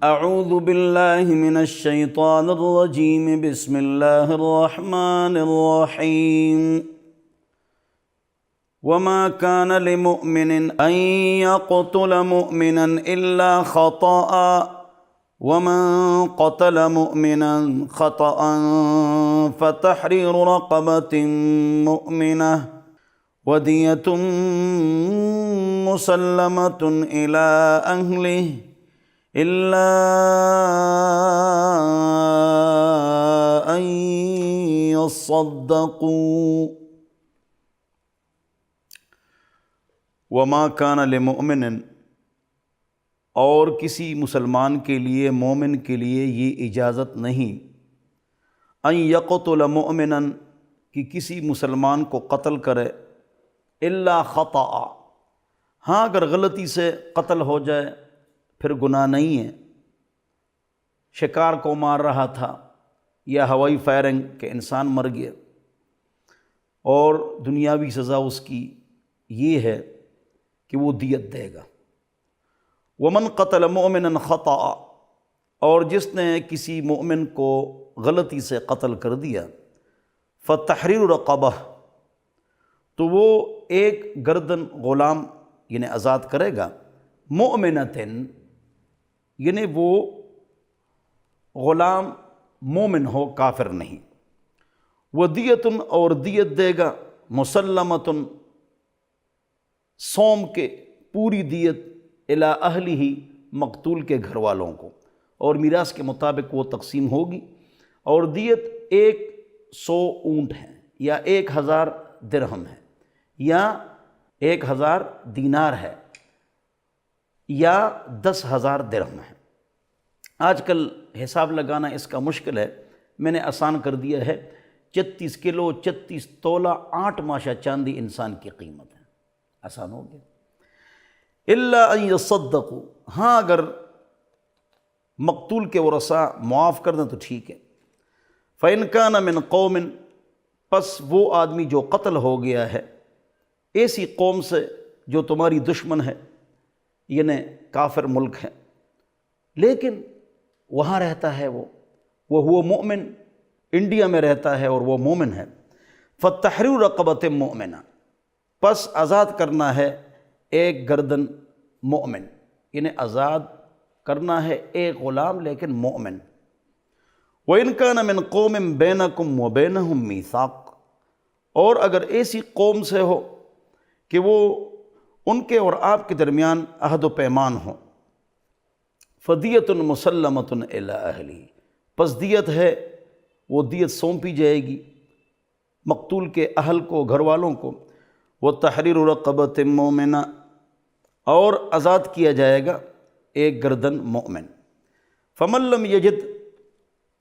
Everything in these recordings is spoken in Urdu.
اعوذ باللہ من الشیطان الرجیم، بسم اللہ الرحمن الرحیم۔ وما كان لمؤمن ان يقتل مؤمنا الا خطأ ومن قتل مؤمنا خطأ فتحرير رقبة مؤمنة ودية مسلمة إلى أهله إلا أن يصدقوا وما كان لمؤمن، اور کسی مسلمان کے لیے، مومن کے لیے یہ اجازت نہیں، ان یقتل مؤمنا، کہ کسی مسلمان کو قتل کرے، الا خطأ، ہاں اگر غلطی سے قتل ہو جائے پھر گناہ نہیں ہے۔ شکار کو مار رہا تھا یا ہوائی فائرنگ کہ انسان مر گیا، اور دنیاوی سزا اس کی یہ ہے کہ وہ دیت دے گا۔ ومن قتل مؤمنا خطأ، اور جس نے کسی مومن کو غلطی سے قتل کر دیا، فتحریر رقبہ، تو وہ ایک گردن غلام یعنی آزاد کرے گا، مؤمنتن، یعنی وہ غلام مومن ہو، کافر نہیں، ودیتن، اور دیت دے گا، مسلمتن، سوم کے پوری دیت، الی اہلہ، مقتول کے گھر والوں کو، اور میراث کے مطابق وہ تقسیم ہوگی۔ اور دیت 100 اونٹ ہیں، یا 1000 درہم ہے، یا 1000 دینار ہے، یا 10,000 درہم ہے۔ آج کل حساب لگانا اس کا مشکل ہے، میں نے آسان کر دیا ہے، 34 کلو 34 تولہ 8 ماشا چاندی انسان کی قیمت ہے، آسان ہو گیا۔ الا ان یصدقوا، ہاں اگر مقتول کے ورثاء معاف کر دیں تو ٹھیک ہے۔ فإن كان من قوم، پس وہ آدمی جو قتل ہو گیا ہے ایسی قوم سے جو تمہاری دشمن ہے، یعنی کافر ملک ہے، لیکن وہاں رہتا ہے وہ مومن، انڈیا میں رہتا ہے اور وہ مومن ہے، فتحریر رقبۃ مؤمنہ، پس آزاد کرنا ہے ایک گردن مومن، یعنی آزاد کرنا ہے ایک غلام لیکن مومن۔ وَإِن كَانَ مِن قَوْمٍ بَيْنَكُمْ وَبَيْنَهُمْ مِيثَاقٌ، اور اگر ایسی قوم سے ہو کہ وہ ان کے اور آپ کے درمیان عہد و پیمان ہو، فَدِيَةٌ مُسَلَّمَةٌ إِلَىٰ أَهْلِهِ، پس دیت ہے، وہ دیت سونپی جائے گی مقتول کے اہل کو، گھر والوں کو، وَتَحْرِيرُ رَقَبَةٍ مُؤْمِنَةٍ، اور آزاد کیا جائے گا ایک گردن مومن۔ فَمَن لَّمْ يَجِدْ،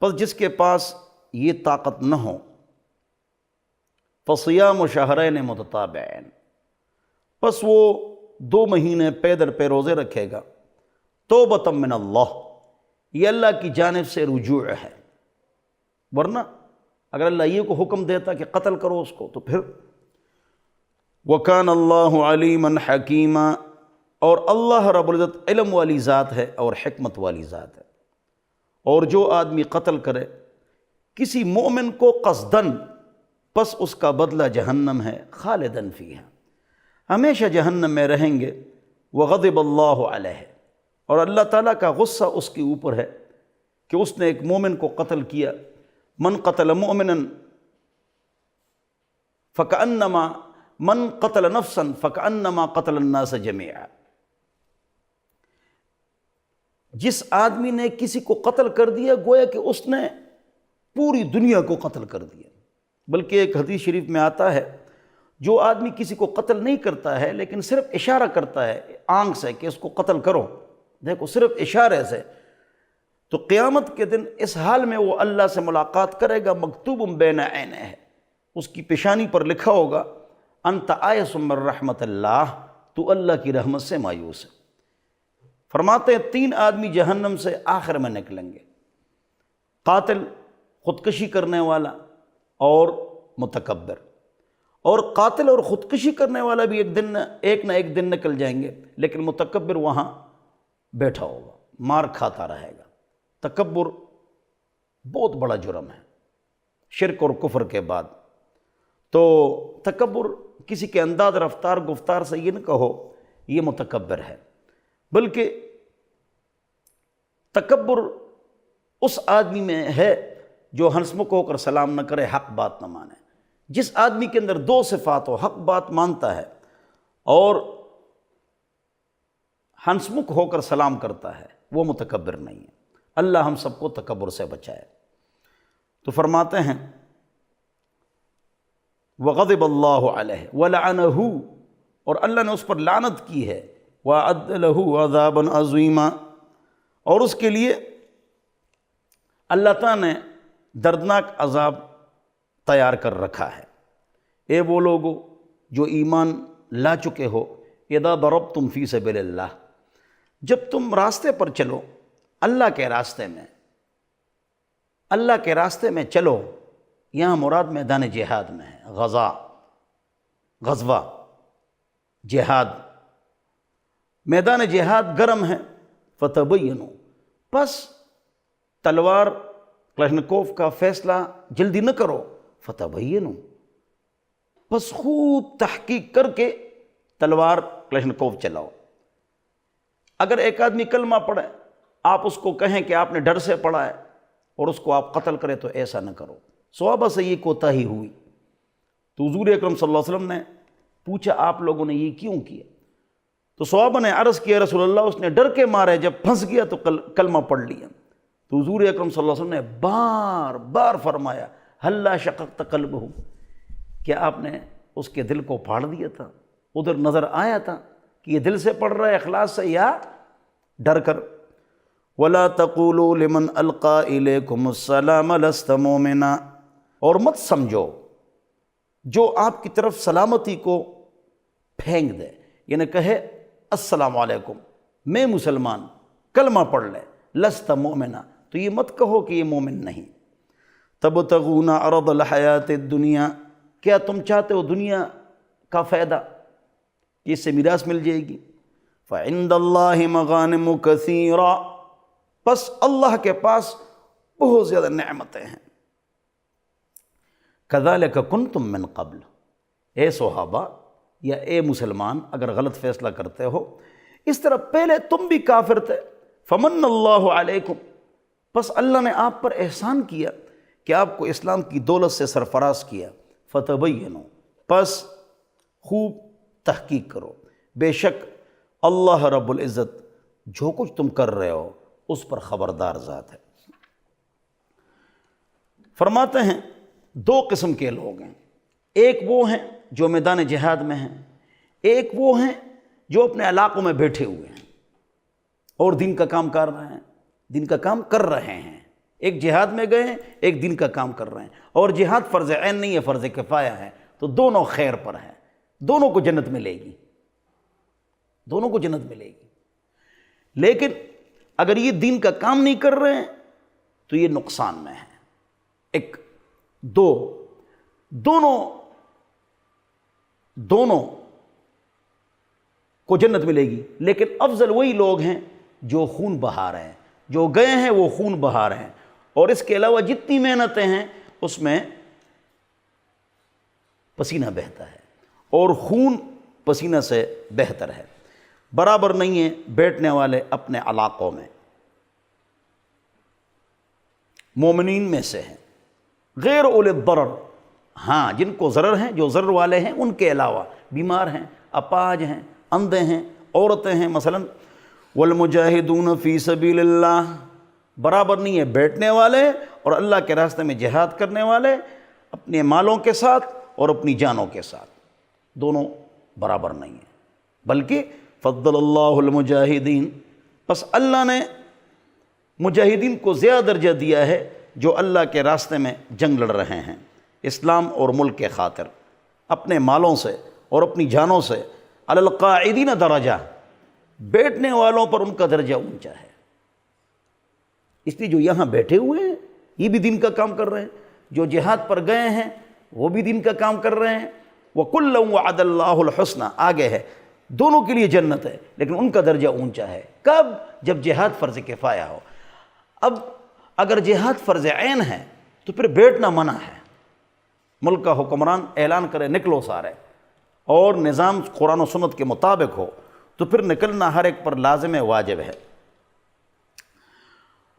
پس جس کے پاس یہ طاقت نہ ہو، فَصِيَامُ شَهْرَيْنِ مُتَتَابِعَيْنِ، پس وہ 2 مہینے پے در پے روزے رکھے گا، توبۃ من اللہ، یہ اللہ کی جانب سے رجوع ہے، ورنہ اگر اللہ یہ کو حکم دیتا کہ قتل کرو اس کو تو پھر۔ وَكَانَ اللَّهُ عَلِيمًا حَكِيمًا، اور اللہ رب العزت علم والی ذات ہے اور حکمت والی ذات ہے۔ اور جو آدمی قتل کرے کسی مومن کو قصداً، پس اس کا بدلہ جہنم ہے، خالداً فیہا، ہمیشہ جہنم میں رہیں گے، وغضب اللہ علیہ، اور اللہ تعالیٰ کا غصہ اس کے اوپر ہے کہ اس نے ایک مومن کو قتل کیا۔ من قتل مؤمنا فکأنما، من قتل نفسا فکأنما قتل الناس جميعا، جس آدمی نے کسی کو قتل کر دیا گویا کہ اس نے پوری دنیا کو قتل کر دیا۔ بلکہ ایک حدیث شریف میں آتا ہے، جو آدمی کسی کو قتل نہیں کرتا ہے لیکن صرف اشارہ کرتا ہے آنکھ سے کہ اس کو قتل کرو، دیکھو صرف اشارے سے، تو قیامت کے دن اس حال میں وہ اللہ سے ملاقات کرے گا، مکتوب بین عینیہ، اس کی پیشانی پر لکھا ہوگا انت آئس من رحمت اللہ، تو اللہ کی رحمت سے مایوس ہے۔ فرماتے ہیں 3 آدمی جہنم سے آخر میں نکلیں گے، قاتل، خودکشی کرنے والا، اور متکبر۔ اور قاتل اور خودکشی کرنے والا بھی ایک نہ ایک دن نکل جائیں گے، لیکن متکبر وہاں بیٹھا ہوگا، مار کھاتا رہے گا۔ تکبر بہت بڑا جرم ہے شرک اور کفر کے بعد۔ تو تکبر کسی کے انداز رفتار گفتار سے یہ نہ کہو یہ متکبر ہے، بلکہ تکبر اس آدمی میں ہے جو ہنسمکھ ہو کر سلام نہ کرے، حق بات نہ مانے۔ جس آدمی کے اندر دو صفات ہو، حق بات مانتا ہے اور ہنسمکھ ہو کر سلام کرتا ہے، وہ متکبر نہیں ہے۔ اللہ ہم سب کو تکبر سے بچائے۔ تو فرماتے ہیں وغضب اللہ علیہ ولعنہ، اور اللہ نے اس پر لعنت کی ہے، وأعد له عذابا عظیما، اور اس کے لیے اللہ تعالیٰ نے دردناک عذاب تیار کر رکھا ہے۔ اے وہ لوگو جو ایمان لا چکے ہو، اذا ضربتم فی سبیل اللہ، جب تم راستے پر چلو، اللہ کے راستے میں، اللہ کے راستے میں چلو، یہاں مراد میدان جہاد میں ہے، غزوہ جہاد، میدان جہاد گرم ہے، فتبینوا، پس تلوار کلاشنکوف کا فیصلہ جلدی نہ کرو، فتبینوا، پس خوب تحقیق کر کے تلوار کلاشنکوف چلاؤ۔ اگر ایک آدمی کلمہ پڑھے، آپ اس کو کہیں کہ آپ نے ڈر سے پڑھا ہے اور اس کو آپ قتل کریں، تو ایسا نہ کرو۔ صحابہ سے یہ کوتاہی ہوئی تو حضور اکرم صلی اللہ علیہ وسلم نے پوچھا آپ لوگوں نے یہ کیوں کیا؟ تو صحابہ نے عرض کیا رسول اللہ اس نے ڈر کے مارے جب پھنس گیا تو کلمہ پڑھ لیا۔ تو حضور اکرم صلی اللہ علیہ وسلم نے بار بار فرمایا ہلا شققت قلبہ، کیا آپ نے اس کے دل کو پھاڑ دیا تھا؟ ادھر نظر آیا تھا کہ یہ دل سے پڑھ رہا ہے اخلاص سے یا ڈر کر۔ وَلَا تَقُولُوا لِمَنْ أَلْقَى إِلَيْكُمُ السَّلَامَ لَسْتَ مُؤْمِنًا، اور مت سمجھو جو آپ کی طرف سلامتی کو پھینک دے، یعنی کہے السلام علیکم میں مسلمان، کلمہ پڑھ لے، لست مؤمنا، تو یہ مت کہو کہ یہ مومن نہیں۔ تبتغون عرض الحیات الدنیا، کیا تم چاہتے ہو دنیا کا فائدہ کہ اس سے میراث مل جائے گی؟ فعند اللہ مغانم کثیرا، پس اللہ کے پاس بہت زیادہ نعمتیں ہیں۔ کذالک کنتم من قبل، اے صحابہ یا اے مسلمان اگر غلط فیصلہ کرتے ہو، اس طرح پہلے تم بھی کافر تھے۔ فمن اللہ علیکم، پس اللہ نے آپ پر احسان کیا کہ آپ کو اسلام کی دولت سے سرفراز کیا۔ فتبینوا، پس خوب تحقیق کرو، بے شک اللہ رب العزت جو کچھ تم کر رہے ہو اس پر خبردار ذات ہے۔ فرماتے ہیں دو قسم کے لوگ ہیں، ایک وہ ہیں جو میدان جہاد میں ہیں، ایک وہ ہیں جو اپنے علاقوں میں بیٹھے ہوئے ہیں اور دین کا کام کر رہے ہیں، دین کا کام کر رہے ہیں۔ ایک جہاد میں گئے ہیں، ایک دین کا کام کر رہے ہیں، اور جہاد فرض عین نہیں ہے، فرض کفایہ ہے، تو دونوں خیر پر ہیں، دونوں کو جنت ملے گی، دونوں کو جنت ملے گی۔ لیکن اگر یہ دین کا کام نہیں کر رہے ہیں تو یہ نقصان میں ہے۔ ایک دونوں کو جنت ملے گی، لیکن افضل وہی لوگ ہیں جو خون بہا رہے ہیں، جو گئے ہیں وہ خون بہا رہے ہیں، اور اس کے علاوہ جتنی محنتیں ہیں اس میں پسینہ بہتا ہے، اور خون پسینہ سے بہتر ہے۔ برابر نہیں ہے بیٹھنے والے اپنے علاقوں میں، مومنین میں سے ہیں، غیر اولی الضرر، ہاں جن کو ضرر ہیں، جو ضرر والے ہیں، ان کے علاوہ بیمار ہیں، اپاہج ہیں، اندھے ہیں، عورتیں ہیں مثلا۔ والمجاہدون فی سبیل اللہ، برابر نہیں ہے بیٹھنے والے اور اللہ کے راستے میں جہاد کرنے والے، اپنے مالوں کے ساتھ اور اپنی جانوں کے ساتھ، دونوں برابر نہیں ہیں۔ بلکہ فضل اللہ المجاہدین، پس اللہ نے مجاہدین کو زیادہ درجہ دیا ہے جو اللہ کے راستے میں جنگ لڑ رہے ہیں، اسلام اور ملک کے خاطر، اپنے مالوں سے اور اپنی جانوں سے۔ علی القاعدین درجہ، بیٹھنے والوں پر ان کا درجہ اونچا ہے، اس لیے جو یہاں بیٹھے ہوئے ہیں یہ بھی دین کا کام کر رہے ہیں، جو جہاد پر گئے ہیں وہ بھی دین کا کام کر رہے ہیں، وَكُلًّا وَعَدَ اللَّهُ الْحُسْنَى آگے ہے، دونوں کے لیے جنت ہے لیکن ان کا درجہ اونچا ہے۔ کب؟ جب جہاد فرض کفایہ ہو۔ اب اگر جہاد فرض عین ہے تو پھر بیٹھنا منع ہے۔ ملک کا حکمران اعلان کرے نکلو سارے، اور نظام قرآن و سنت کے مطابق ہو، تو پھر نکلنا ہر ایک پر لازم ہے، واجب ہے۔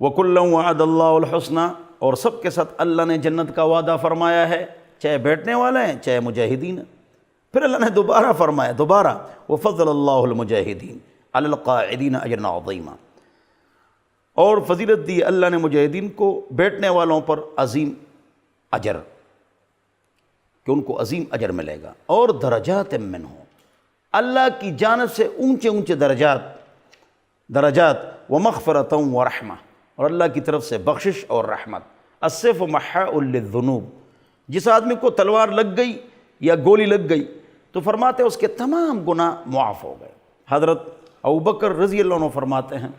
وَكُلًّا وَعَدَ اللَّهُ الْحُسْنَى، اور سب کے ساتھ اللہ نے جنت کا وعدہ فرمایا ہے، چاہے بیٹھنے والے ہیں چاہے مجاہدین ہیں۔ پھر اللہ نے دوبارہ فرمایا، دوبارہ وَفَضَّلَ اللَّهُ الْمُجَاهِدِينَ عَلَى الْقَاعِدِينَ أَجْرًا عَظِيمًا، اور فضیلت دی اللہ نے مجاہدین کو بیٹھنے والوں پر عظیم اجر، کہ ان کو عظیم اجر ملے گا، اور درجات منہ، اللہ کی جانب سے اونچے اونچے درجات ومغفرۃ ورحمہ، اور اللہ کی طرف سے بخشش اور رحمت۔ السیف محاء للذنوب، جس آدمی کو تلوار لگ گئی یا گولی لگ گئی تو فرماتے ہیں اس کے تمام گناہ معاف ہو گئے۔ حضرت ابوبکر رضی اللہ عنہ فرماتے ہیں،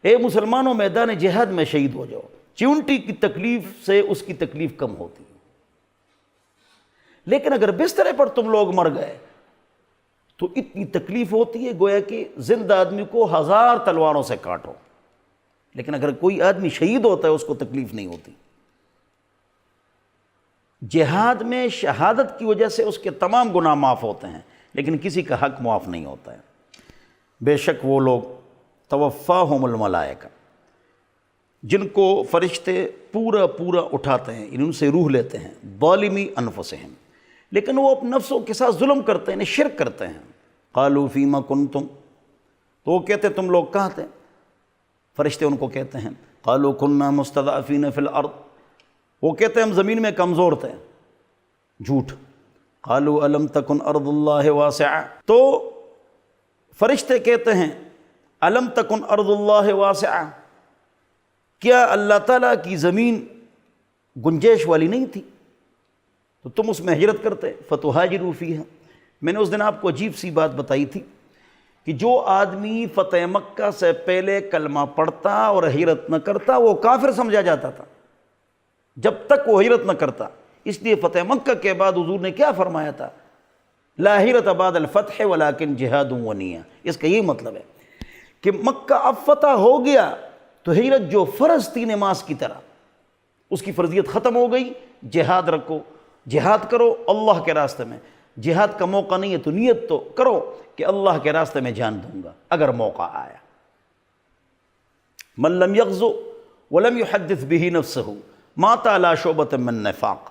اے مسلمانوں میدان جہاد میں شہید ہو جاؤ، چیونٹی کی تکلیف سے اس کی تکلیف کم ہوتی ہے، لیکن اگر بسترے پر تم لوگ مر گئے تو اتنی تکلیف ہوتی ہے گویا کہ زندہ آدمی کو 1000 تلواروں سے کاٹو، لیکن اگر کوئی آدمی شہید ہوتا ہے اس کو تکلیف نہیں ہوتی۔ جہاد میں شہادت کی وجہ سے اس کے تمام گناہ معاف ہوتے ہیں، لیکن کسی کا حق معاف نہیں ہوتا ہے۔ بے شک وہ لوگ توفاہم الملائکہ، جن کو فرشتے پورا اٹھاتے ہیں، ان سے روح لیتے ہیں، ظالمی انفسہم، لیکن وہ اپنے نفسوں کے ساتھ ظلم کرتے ہیں، شرک کرتے ہیں۔ قالوا فیما کنتم، تو وہ کہتے تم لوگ کہاں تھے؟ فرشتے ان کو کہتے ہیں قالوا کنا مستضعفین فی الارض، وہ کہتے ہیں ہم زمین میں کمزور تھے، جھوٹ۔ قالوا الم تکن ارض اللہ واسعہ، تو فرشتے کہتے ہیں الم تکن ارض اللہ واسعہ، کیا اللہ تعالیٰ کی زمین گنجائش والی نہیں تھی تو تم اس میں ہجرت کرتے؟ فتہاجروا فیہا، میں نے اس دن آپ کو عجیب سی بات بتائی تھی کہ جو آدمی فتح مکہ سے پہلے کلمہ پڑھتا اور ہجرت نہ کرتا وہ کافر سمجھا جاتا تھا، جب تک وہ ہجرت نہ کرتا۔ اس لیے فتح مکہ کے بعد حضور نے کیا فرمایا تھا؟ لا ہجرت بعد الفتح ولکن جہاد ونیہ، اس کا یہ مطلب ہے کہ مکہ اب فتح ہو گیا تو ہجرت جو فرض تھی نماز کی طرح، اس کی فرضیت ختم ہو گئی، جہاد رکھو، جہاد کرو اللہ کے راستے میں۔ جہاد کا موقع نہیں ہے تو نیت تو کرو کہ اللہ کے راستے میں جان دوں گا اگر موقع آیا۔ من لم یغزو ولم یحدث به نفسه مات علی شعبۃ من نفاق،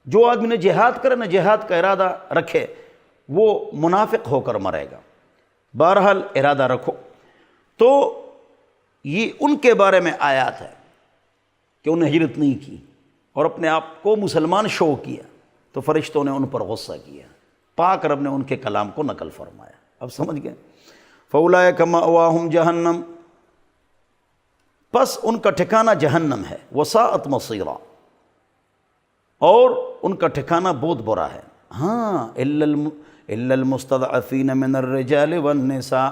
جو آدمی نے جہاد کرے نہ جہاد کا ارادہ رکھے وہ منافق ہو کر مرے گا۔ بہرحال ارادہ رکھو۔ تو یہ ان کے بارے میں آیات ہے کہ انہیں ہجرت نہیں کی اور اپنے آپ کو مسلمان شو کیا، تو فرشتوں نے ان پر غصہ کیا، پاک رب نے ان کے کلام کو نقل فرمایا۔ اب سمجھ گئے؟ فَأُولَٰئِكَ مَأْوَاهُمْ جَهَنَّمْ، پس ان کا ٹھکانہ جہنم ہے، وَسَاءَتْ مَصِيرًا، اور ان کا ٹھکانہ بہت برا ہے۔ ہاں إِلَّا الْمُسْتَضْعَفِينَ مِنَ الرِّجَالِ وَالنِّسَاءِ،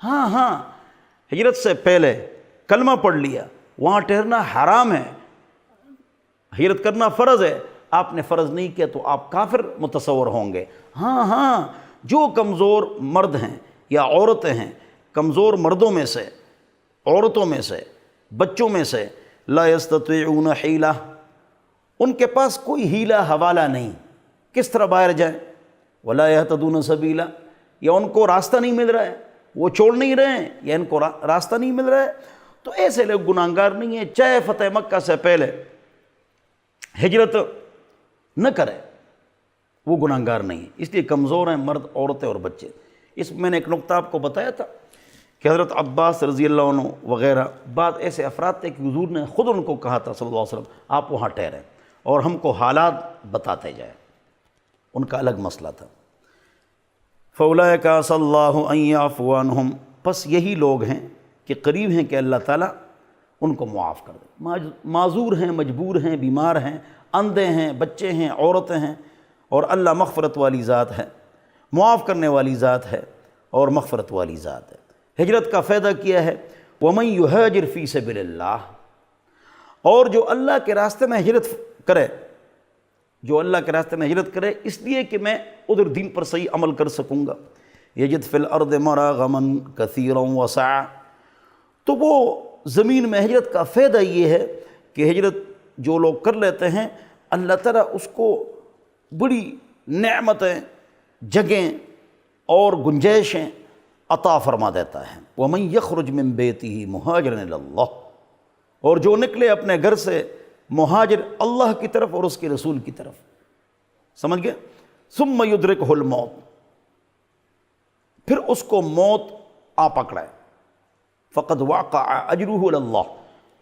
ہاں ہجرت سے پہلے کلمہ پڑھ لیا، وہاں ٹھہرنا حرام ہے، ہجرت کرنا فرض ہے، آپ نے فرض نہیں کیا تو آپ کافر متصور ہوں گے۔ ہاں جو کمزور مرد ہیں یا عورتیں ہیں، کمزور مردوں میں سے، عورتوں میں سے، بچوں میں سے، لا یستطیعون حیلہ، ان کے پاس کوئی ہیلہ حوالہ نہیں، کس طرح باہر جائیں، ولا یہتدون سبیلا، یا ان کو راستہ نہیں مل رہا ہے، وہ چھوڑ نہیں رہے ہیں، یا ان کو راستہ نہیں مل رہا ہے، تو ایسے لوگ گناہگار نہیں ہیں، چاہے فتح مکہ سے پہلے ہجرت نہ کرے وہ گناہگار نہیں ہے۔ اس لیے کمزور ہیں مرد، عورتیں اور بچے۔ اس میں نے ایک نقطہ آپ کو بتایا تھا کہ حضرت عباس رضی اللہ عنہ وغیرہ بعض ایسے افراد تھے کہ حضور نے خود ان کو کہا تھا صلی اللہ علیہ وسلم آپ وہاں ٹھہریں اور ہم کو حالات بتاتے جائیں، ان کا الگ مسئلہ تھا۔ فَأُولَٰئِكَ عَسَى اللَّهُ أَن يَعْفُوَ عَنْهُمْ، پس یہی لوگ ہیں کہ قریب ہیں کہ اللہ تعالیٰ ان کو معاف کر دے۔ معذور ہیں، مجبور ہیں، بیمار ہیں، اندھے ہیں، بچے ہیں، عورتیں ہیں، اور اللہ مغفرت والی ذات ہے، معاف کرنے والی ذات ہے اور مغفرت والی ذات ہے۔ ہجرت کا فائدہ کیا ہے؟ وَمَن يُهَاجِرْ فِي سَبِيلِ اللَّهِ، اور جو اللہ کے راستے میں ہجرت کرے، فَيَجِدْ فِي سَبِيلِ اللَّهِ سَعْيًا، فَيُصِيبُهُ، اور جو اللہ کے راستے میں ہجرت کرے، وہ آسانی سے پا لے گا۔ اور جو اللہ کے راستے میں ہجرت کرے وہ آسانی سے پا لے گا۔ اور جو اللہ کے راستے میں ہجرت جو اللہ کے راستے میں ہجرت کرے اس لیے کہ میں ادھر دین پر صحیح عمل کر سکوں گا، یجد فی الارض مراغما کثیرا وسعا، تو وہ زمین میں ہجرت کا فائدہ یہ ہے کہ ہجرت جو لوگ کر لیتے ہیں اللہ تعالیٰ اس کو بڑی نعمتیں، جگہیں اور گنجائشیں عطا فرما دیتا ہے۔ وَمَن يَخْرُجْ مِن بَيْتِهِ مُهَاجِرًا إِلَى اللَّهِ، اور جو نکلے اپنے گھر سے مہاجر اللہ کی طرف اور اس کے رسول کی طرف، سمجھ گئے؟ ثُمَّ يُدْرِكْهُ الْمَوْتُ، پھر اس کو موت آ پکڑائے، فَقَدْ وَقَعَ أَجْرُهُ إِلَى اللَّهِ،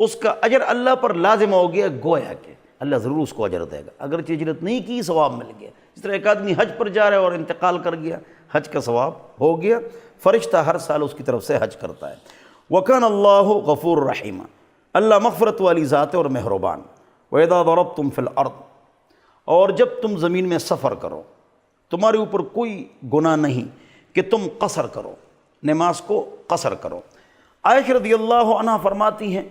اس کا اجر اللہ پر لازم ہو گیا، گویا کہ اللہ ضرور اس کو اجر دے گا، اگرچہ ہجرت نہیں کی ثواب مل گیا۔ جس طرح ایک آدمی حج پر جا رہا ہے اور انتقال کر گیا، حج کا ثواب ہو گیا، فرشتہ ہر سال اس کی طرف سے حج کرتا ہے۔ وَكَانَ اللَّهُ غَفُورٌ رَحِيمًا، اللہ مغفرت والی ذات ہے اور مہربان۔ وَإِذَا ضَرَبْتُمْ فِي الْأَرْضِ، اور جب تم زمین میں سفر کرو، تمہارے اوپر کوئی گناہ نہیں کہ تم قصر کرو، نماز کو قصر کرو۔ عائشہ رضی اللہ عنہ فرماتی ہیں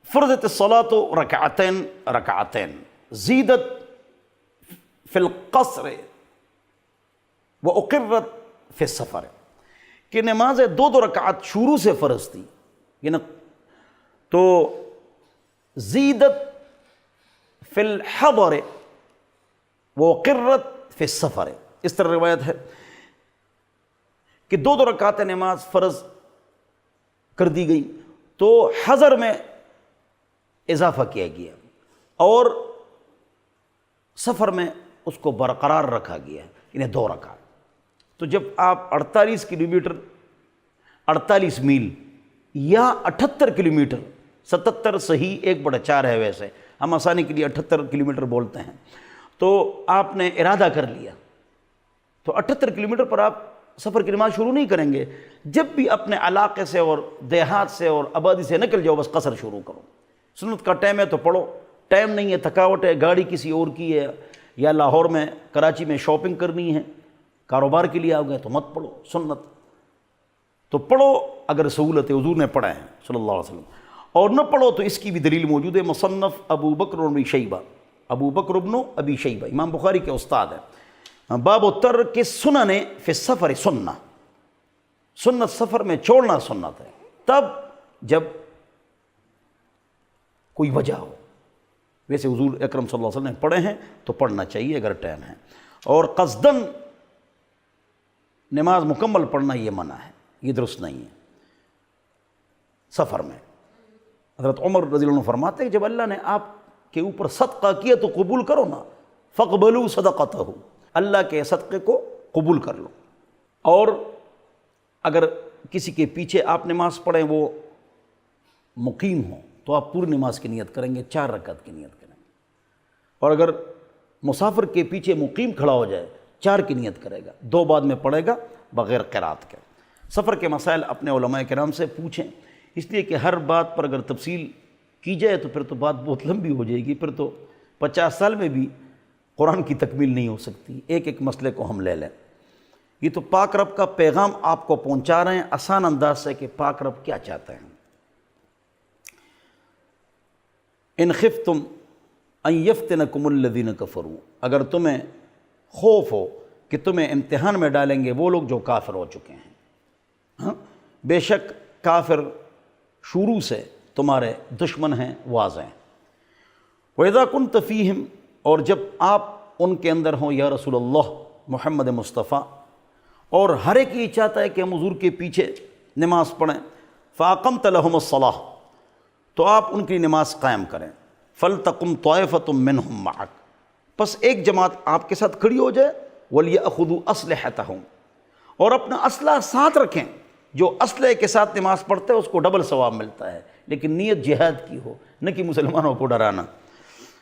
فرضت الصلاۃ رکعتین رکعتین زیدت فی القصر واقرت فی السفر، کہ نماز دو دو رکعت شروع سے فرض تھی، یعنی تو زیدت فی الحضر واقرت فی السفر، اس طرح روایت ہے کہ دو دو رکعت نماز فرض کر دی گئی تو حضر میں اضافہ کیا گیا اور سفر میں اس کو برقرار رکھا گیا، یعنی دو رکعت۔ تو جب آپ 48 کلومیٹر 48 میل یا 78 کلومیٹر، 77 صحیح 1/4 ہے، ویسے ہم آسانی کے لیے 78 کلومیٹر بولتے ہیں، تو آپ نے ارادہ کر لیا تو 78 کلومیٹر پر آپ سفر کی نماز شروع نہیں کریں گے، جب بھی اپنے علاقے سے اور دیہات سے اور آبادی سے نکل جاؤ بس قصر شروع کرو۔ سنت کا ٹائم ہے تو پڑھو، ٹائم نہیں ہے، تھکاوٹ ہے، گاڑی کسی اور کی ہے، یا لاہور میں کراچی میں شاپنگ کرنی ہے، کاروبار کے لیے آ گئے تو مت پڑھو، سنت تو پڑھو اگر سہولت ہے، حضور نے پڑھا ہے صلی اللہ علیہ وسلم، اور نہ پڑھو تو اس کی بھی دلیل موجود ہے۔ مصنف ابو بکر بن ابی شیبہ، ابو بکر بن ابی شیبہ امام بخاری کے استاد ہیں، باب ترک السنن فی السفر سنہ، سنت سفر میں چھوڑنا سنت ہے، تب جب کوئی وجہ ہو، ویسے حضور اکرم صلی اللہ علیہ وسلم نے پڑھے ہیں تو پڑھنا چاہیے اگر ٹائم ہے، اور قصداً نماز مکمل پڑھنا یہ منع ہے، یہ درست نہیں ہے سفر میں۔ حضرت عمر رضی اللہ عنہ فرماتے ہیں جب اللہ نے آپ کے اوپر صدقہ کیا تو قبول کرو نا، فَقْبَلُوا صَدَقَتَهُ، اللہ کے صدقے کو قبول کر لو، اور اگر کسی کے پیچھے آپ نماز پڑھیں وہ مقیم ہوں تو آپ پوری نماز کی نیت کریں گے، 4 رکعت کی نیت کریں گے، اور اگر مسافر کے پیچھے مقیم کھڑا ہو جائے 4 کی نیت کرے گا، 2 بعد میں پڑھے گا بغیر قرات کے۔ سفر کے مسائل اپنے علماء کرام سے پوچھیں، اس لیے کہ ہر بات پر اگر تفصیل کی جائے تو پھر تو بات بہت لمبی ہو جائے گی، پھر تو 50 سال میں بھی قرآن کی تکمیل نہیں ہو سکتی، ایک ایک مسئلے کو ہم لے لیں۔ یہ تو پاک رب کا پیغام آپ کو پہنچا رہے ہیں آسان انداز سے کہ پاک رب کیا چاہتے ہیں۔ ان خفتم ان یفتنکم الذین کفروا، اگر تمہیں خوف ہو کہ تمہیں امتحان میں ڈالیں گے وہ لوگ جو کافر ہو چکے ہیں، ہاں بے شک کافر شروع سے تمہارے دشمن ہیں، واضح ہیں۔ وَإِذَا كُنْتَ فِيهِمْ، اور جب آپ ان کے اندر ہوں یا رسول اللہ محمد مصطفیٰ، اور ہر ایک یہ چاہتا ہے کہ ہم حضور کے پیچھے نماز پڑھیں، فَأَقَمْتَ لَهُمُ الصَّلَاةَ، تو آپ ان کی نماز قائم کریں، فَلْتَقُمْ طَائِفَةٌ مِّنْهُمْ مَعَكَ، پس ایک جماعت آپ کے ساتھ کھڑی ہو جائے، وَلْيَأْخُذُوا أَسْلِحَتَهُمْ، اور اپنا اسلحہ ساتھ رکھیں، جو اسلحے کے ساتھ نماز پڑھتے ہیں اس کو ڈبل ثواب ملتا ہے، لیکن نیت جہاد کی ہو، نہ کہ مسلمانوں کو ڈرانا،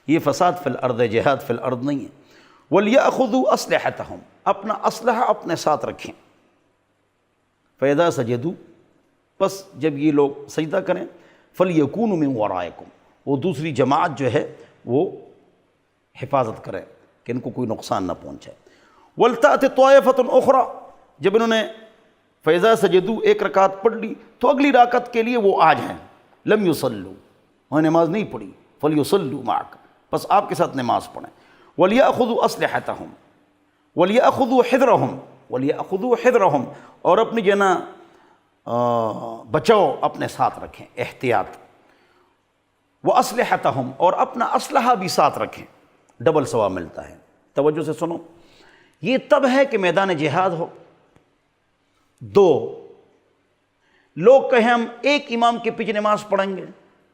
یہ فساد فی الارض ہے، جہاد فی الارض نہیں ہے۔ وَلْيَأْخُذُوا أَسْلِحَتَهُمْ، اپنا اسلحہ اپنے ساتھ رکھیں، فَإِذَا سَجَدُوا، پس جب یہ لوگ سجدہ کریں، فَلْيَكُونُوا مِنْ وَرَائِكُمْ، وہ دوسری جماعت جو ہے وہ حفاظت کریں کہ ان کو کوئی نقصان نہ پہنچے۔ وَلْتَأْتِ طَائِفَةٌ أُخْرَى، جب انہوں نے فَإِذَا سَجَدُوا ایک رکعت پڑھ لی تو اگلی رکعت کے لیے وہ آ جائیں، لم یصلوا، انہوں نے نماز نہیں پڑھی، فلیصلوا معک، بس آپ کے ساتھ نماز پڑھیں۔ وَلْيَأْخُذُوا أَسْلِحَتَهُمْ وَلْيَأْخُذُوا حِذْرَهُمْ وَلْيَأْخُذُوا حِذْرَهُمْ، اور اپنی بچاؤ اپنے ساتھ رکھیں، احتیاط۔ وَأَسْلِحَتَهُمْ، اور اپنا اسلحہ بھی ساتھ رکھیں، ڈبل ثواب ملتا ہے۔ توجہ سے سنو، یہ تب ہے کہ میدان جہاد ہو۔ دو، لوگ کہیں ہم ایک امام کے پیچھے نماز پڑھیں گے،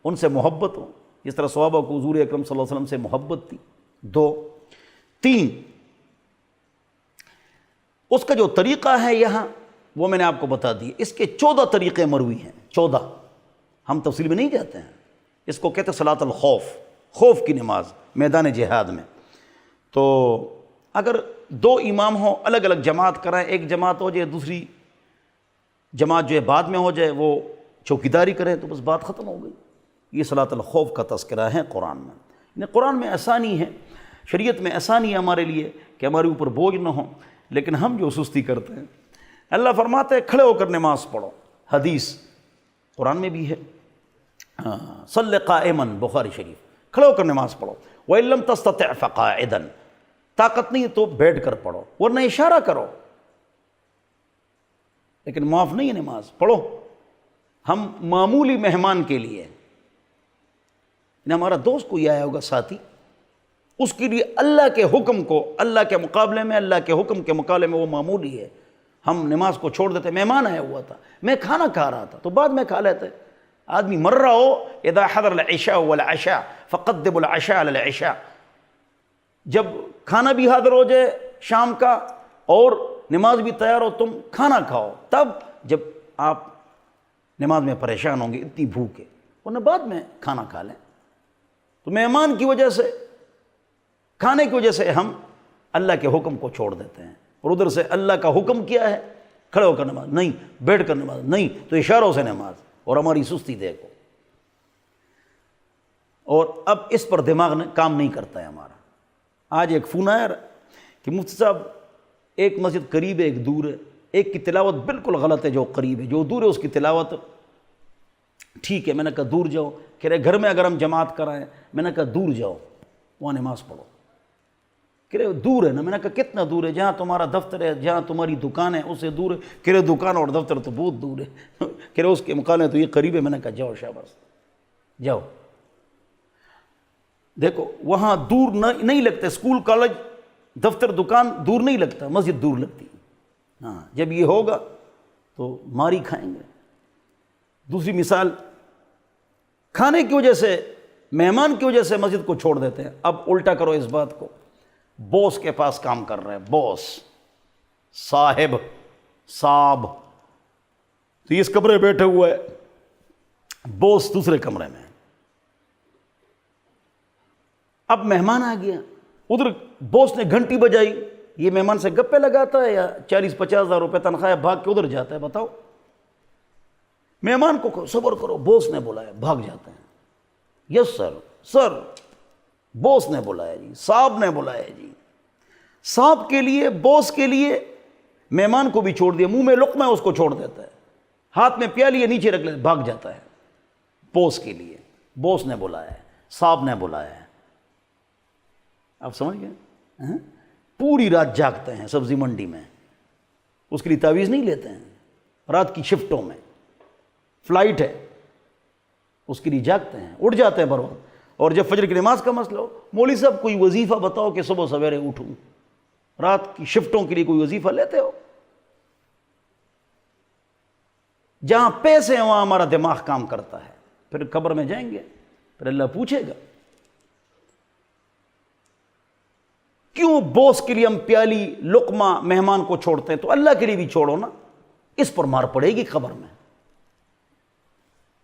ان سے محبت ہو، جس طرح صحابہ کو حضور اکرم صلی اللہ علیہ وسلم سے محبت تھی۔ دو، تین، اس کا جو طریقہ ہے یہاں وہ میں نے آپ کو بتا دی، اس کے 14 طریقے مروی ہیں، 14، ہم تفصیل میں نہیں جاتے ہیں۔ اس کو کہتے ہیں صلاۃ الخوف، خوف کی نماز میدان جہاد میں۔ تو اگر دو امام ہوں، الگ الگ جماعت کرائیں، ایک جماعت ہو جائے، دوسری جماعت جو ہے بعد میں ہو جائے، وہ چوکیداری کریں، تو بس بات ختم ہو گئی۔ یہ صلاۃ الخوف کا تذکرہ ہے قرآن میں۔ یعنی قرآن میں آسانی ہے، شریعت میں آسانی ہے ہمارے لیے کہ ہمارے اوپر بوجھ نہ ہو، لیکن ہم جو سستی کرتے ہیں۔ اللہ فرماتے ہیں کھڑے ہو کر نماز پڑھو، حدیث قرآن میں بھی ہے، صلی قائما، بخاری شریف، کھڑے ہو کر نماز پڑھو۔ وَإِن لَّمْ تَسْتَطِعْ فَقَاعِدًا، طاقت نہیں تو بیٹھ کر پڑھو، ورنہ اشارہ کرو، لیکن معاف نہیں ہے نماز، پڑھو۔ ہم معمولی مہمان کے لیے، ہمارا دوست کوئی آیا ہوگا ساتھی، اس کے لیے اللہ کے حکم کو، اللہ کے مقابلے میں، اللہ کے حکم کے مقابلے میں وہ معمولی ہے، ہم نماز کو چھوڑ دیتے۔ مہمان آیا ہوا تھا، میں کھانا کھا رہا تھا تو بعد میں کھا لیتے۔ آدمی مر رہا ہو، اذا حضر العشاء والعشاء فقدموا العشاء على العشاء، جب کھانا بھی حاضر ہو جائے شام کا اور نماز بھی تیار ہو، تم کھانا کھاؤ تب جب آپ نماز میں پریشان ہوں گے، اتنی بھوک ہے، ورنہ بعد میں کھانا کھا لیں۔ تو مہمان کی وجہ سے، کھانے کی وجہ سے ہم اللہ کے حکم کو چھوڑ دیتے ہیں، اور ادھر سے اللہ کا حکم کیا ہے؟ کھڑے ہو کر نماز نہیں، بیٹھ کر نماز نہیں، تو اشاروں سے نماز، اور ہماری سستی دیکھو۔ اور اب اس پر دماغ نے کام نہیں کرتا ہے ہمارا۔ آج ایک فون آیا کہ مفتی صاحب ایک مسجد قریب ہے، ایک دور ہے، ایک کی تلاوت بالکل غلط ہے جو قریب ہے، جو دور ہے اس کی تلاوت ٹھیک ہے۔ میں نے کہا دور جاؤ، کہہ رہے گھر میں اگر ہم جماعت کرائیں، میں نے کہا دور جاؤ وہاں نماز پڑھو، کہہ رہے دور ہے نا، میں نے کہا کتنا دور ہے؟ جہاں تمہارا دفتر ہے، جہاں تمہاری دکان ہے اس سے دور ہے؟ کہہ رہے دکان اور دفتر تو بہت دور ہے، کہہ رہے اس کے مقابلے تو یہ قریب ہے۔ میں نے کہا جاؤ، شاباش جاؤ۔ دیکھو وہاں دور نہیں لگتا، اسکول کالج دفتر دکان دور نہیں لگتا، مسجد دور لگتی۔ ہاں جب یہ ہوگا تو ماری کھائیں گے۔ دوسری مثال، کھانے کی وجہ سے، مہمان کی وجہ سے مسجد کو چھوڑ دیتے ہیں۔ اب الٹا کرو اس بات کو، بوس کے پاس کام کر رہے ہیں، بوس، صاحب، تو یہ اس کمرے میں بیٹھے ہوا ہے، بوس دوسرے کمرے میں۔ اب مہمان آ گیا، ادھر بوس نے گھنٹی بجائی، یہ مہمان سے گپے لگاتا ہے یا 40-50 ہزار روپے تنخواہ بھاگ کے ادھر جاتا ہے؟ بتاؤ۔ مہمان کو صبر کرو، بوس نے بلایا، بھاگ جاتے ہیں۔ یس سر بوس نے بلایا جی، صاحب نے بلایا جی۔ صاحب کے لیے، بوس کے لیے مہمان کو بھی چھوڑ دیا، منہ میں لقمہ ہے اس کو چھوڑ دیتا ہے، ہاتھ میں پیالی ہے نیچے رکھ لیتا، بھاگ جاتا ہے۔ بوس کے لیے بوس نے بلایا ہے، صاحب نے بلایا ہے۔ آپ سمجھ گئے؟ پوری رات جاگتے ہیں سبزی منڈی میں، اس کے لیے تعویذ نہیں لیتے ہیں، رات کی شفٹوں میں، فلائٹ ہے اس کے لیے جاگتے ہیں، اٹھ جاتے ہیں بر وقت۔ اور جب فجر کی نماز کا مسئلہ ہو، مولوی صاحب کوئی وظیفہ بتاؤ کہ صبح سویرے اٹھوں، رات کی شفٹوں کے لیے کوئی وظیفہ لیتے ہو؟ جہاں پیسے ہیں وہاں ہمارا دماغ کام کرتا ہے، پھر قبر میں جائیں گے، پھر اللہ پوچھے گا کیوں بوس کے لیے ہم پیالی لقمہ مہمان کو چھوڑتے ہیں؟ تو اللہ کے لیے بھی چھوڑو نا، اس پر مار پڑے گی قبر میں،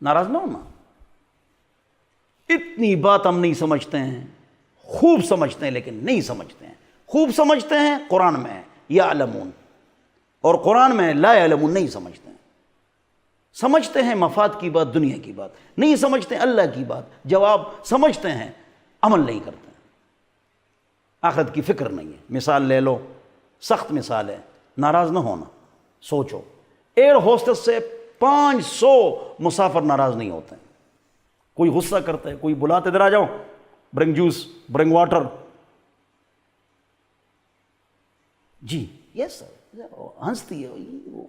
ناراض نہ ہونا۔ اتنی بات ہم نہیں سمجھتے ہیں، خوب سمجھتے ہیں لیکن نہیں سمجھتے ہیں۔ خوب سمجھتے ہیں قرآن میں ہے یعلمون، اور قرآن میں لا یعلمون نہیں سمجھتے ہیں۔ سمجھتے ہیں مفاد کی بات، دنیا کی بات، نہیں سمجھتے ہیں اللہ کی بات، جواب سمجھتے ہیں عمل نہیں کرتے ہیں، آخرت کی فکر نہیں ہے۔ مثال لے لو، سخت مثال ہے، ناراض نہ ہونا۔ سوچو، ایئر ہوسٹس سے 500 مسافر ناراض نہیں ہوتے ہیں، کوئی غصہ کرتا ہے، کوئی بلاتے ادھر آ جاؤ، برنگ جوس، برنگ واٹر. جی یس سر، ہنستی ہے وہ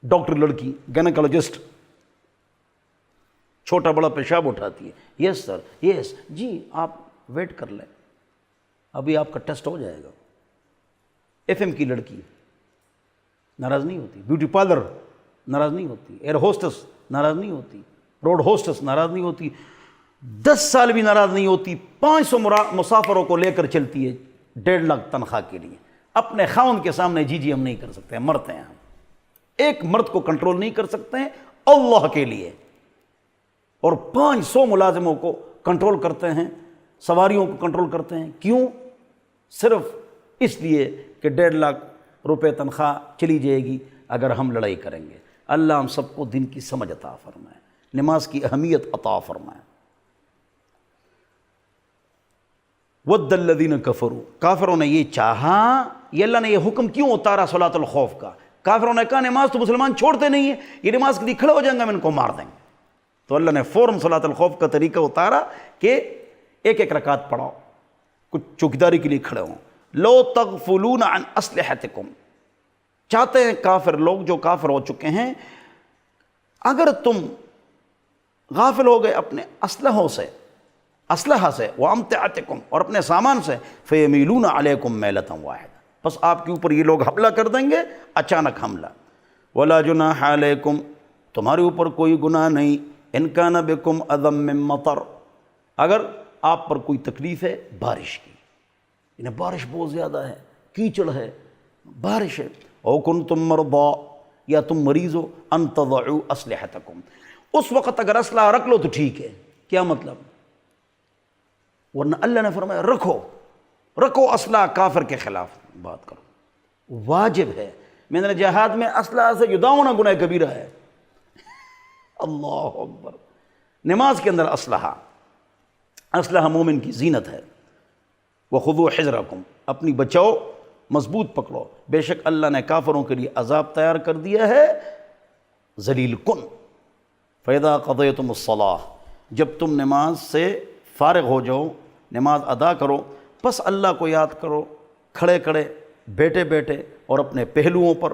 ڈاکٹر لڑکی، گینیکالوجسٹ، چھوٹا بڑا پیشاب اٹھاتی ہے. یس سر، یس جی آپ ویٹ کر لیں، ابھی آپ کا ٹیسٹ ہو جائے گا. ایف ایم کی لڑکی ناراض نہیں ہوتی، بیوٹی پارلر ناراض نہیں ہوتی، ایئر ہوسٹس ناراض نہیں ہوتی، روڈ ہوسٹس ناراض نہیں ہوتی، 10 سال بھی ناراض نہیں ہوتی. 500 مسافروں کو لے کر چلتی ہے 1.5 لاکھ تنخواہ کے لیے. اپنے خاوند کے سامنے جی ہم نہیں کر سکتے، مرتے ہیں ہم. ایک مرد کو کنٹرول نہیں کر سکتے ہیں اللہ کے لیے، اور 500 ملازموں کو کنٹرول کرتے ہیں، سواریوں کو کنٹرول کرتے ہیں. کیوں؟ صرف اس لیے کہ 1.5 لاکھ روپے تنخواہ چلی جائے گی اگر ہم لڑائی کریں گے. اللہ ہم سب کو دین کی سمجھ عطا فرمائے، نماز کی اہمیت عطا فرمائے. وَدَّ الَّذِينَ كَفَرُوا، کافروں نے یہ چاہا. یہ اللہ نے یہ حکم کیوں اتارا صلاۃ الخوف کا؟ کافروں نے کہا نماز تو مسلمان چھوڑتے نہیں ہیں، یہ نماز کے لیے کھڑے ہو جائیں گے ہم ان کو مار دیں گے. تو اللہ نے فوراً صلاۃ الخوف کا طریقہ اتارا کہ ایک ایک رکعت پڑھاؤ، کچھ چوکیداری کے لیے کھڑے ہوں. لو تغفلون عن اسلحتکم، چاہتے ہیں کافر لوگ جو کافر ہو چکے ہیں، اگر تم غافل ہو گئے اپنے اسلحوں سے، اسلحہ سے، وامتعتکم، اور اپنے سامان سے، فیمیلون علیکم میلۃ واحدہ، بس آپ کے اوپر یہ لوگ حملہ کر دیں گے، اچانک حملہ. ولا جناح علیکم، تمہارے اوپر کوئی گناہ نہیں، ان کان بکم اذی من مطر، اگر آپ پر کوئی تکلیف ہے بارش کی، انہیں بارش بہت زیادہ ہے، کیچڑ ہے، بارش ہے. او کنتم مرضی، یا تم مریض ہو، ان تضعوا اسلحتکم، اس وقت اگر اسلحہ رکھ لو تو ٹھیک ہے. کیا مطلب؟ ورنہ اللہ نے فرمایا رکھو اسلحہ کافر کے خلاف بات کرو، واجب ہے. میں نے جہاد میں اسلحہ سے جدا ہونا گناہ کبیرہ ہے. اللہ اکبر. نماز کے اندر اسلحہ مومن کی زینت ہے. وَخُذُوا حِذْرَكُمْ، اپنی بچاؤ، مضبوط پکڑو، بے شک اللہ نے کافروں کے لیے عذاب تیار کر دیا ہے ذلیل کن. فَإِذَا قَضَيْتُمُ الصَّلَاةَ، جب تم نماز سے فارغ ہو جاؤ، نماز ادا کرو، پس اللہ کو یاد کرو کھڑے کھڑے، بیٹھے بیٹھے، اور اپنے پہلوؤں پر.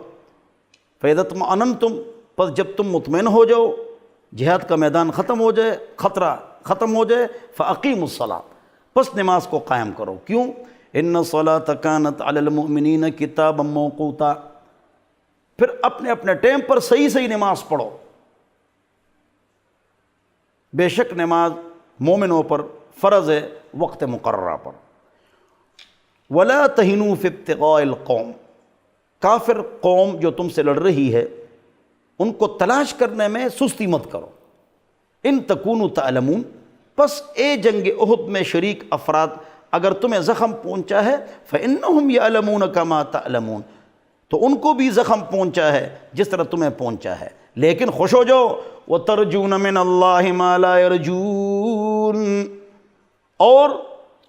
فَإِذَا اطْمَأْنَنْتُمْ، پس جب تم مطمئن ہو جاؤ، جہاد کا میدان ختم ہو جائے، خطرہ ختم ہو جائے، فَأَقِيمُوا الصَّلَاةَ، پس نماز کو قائم کرو. کیوں؟ اِنَّ الصَّلَاةَ كَانَتْ عَلَى الْمُؤْمِنِينَ كِتَابًا مَوْقُوتًا، پھر اپنے اپنے ٹائم پر صحیح نماز پڑھو. بے شک نماز مومنوں پر فرض ہے وقت مقررہ پر. وَلَا تَهِنُوا فِي ابْتِغَاءِ الْقَوْمِ، کافر قوم جو تم سے لڑ رہی ہے ان کو تلاش کرنے میں سستی مت کرو. ان تکونوا تعلمون، پس اے جنگ احد میں شریک افراد اگر تمہیں زخم پہنچا ہے، فإنہم یعلمون کما تعلمون، تو ان کو بھی زخم پہنچا ہے جس طرح تمہیں پہنچا ہے، لیکن خوش ہو جاؤ. وَتَرْجُونَ مِنَ اللَّهِ مَا لَا يَرْجُونَ، اور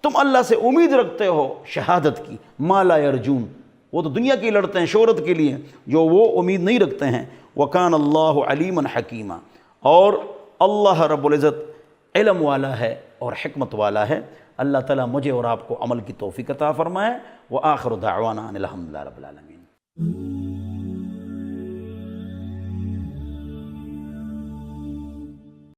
تم اللہ سے امید رکھتے ہو شہادت کی. مَا لَا يَرْجُونَ، وہ تو دنیا کی لڑتے ہیں شہرت کے لیے جو وہ امید نہیں رکھتے ہیں. وَكَانَ اللَّهُ عَلِيمًا حَكِيمًا، اور اللہ رب العزت علم والا ہے اور حکمت والا ہے. اللہ تعالیٰ مجھے اور آپ کو عمل کی توفیق عطا فرمائے. وآخر دعوانا ان الحمد للہ رب العالمین.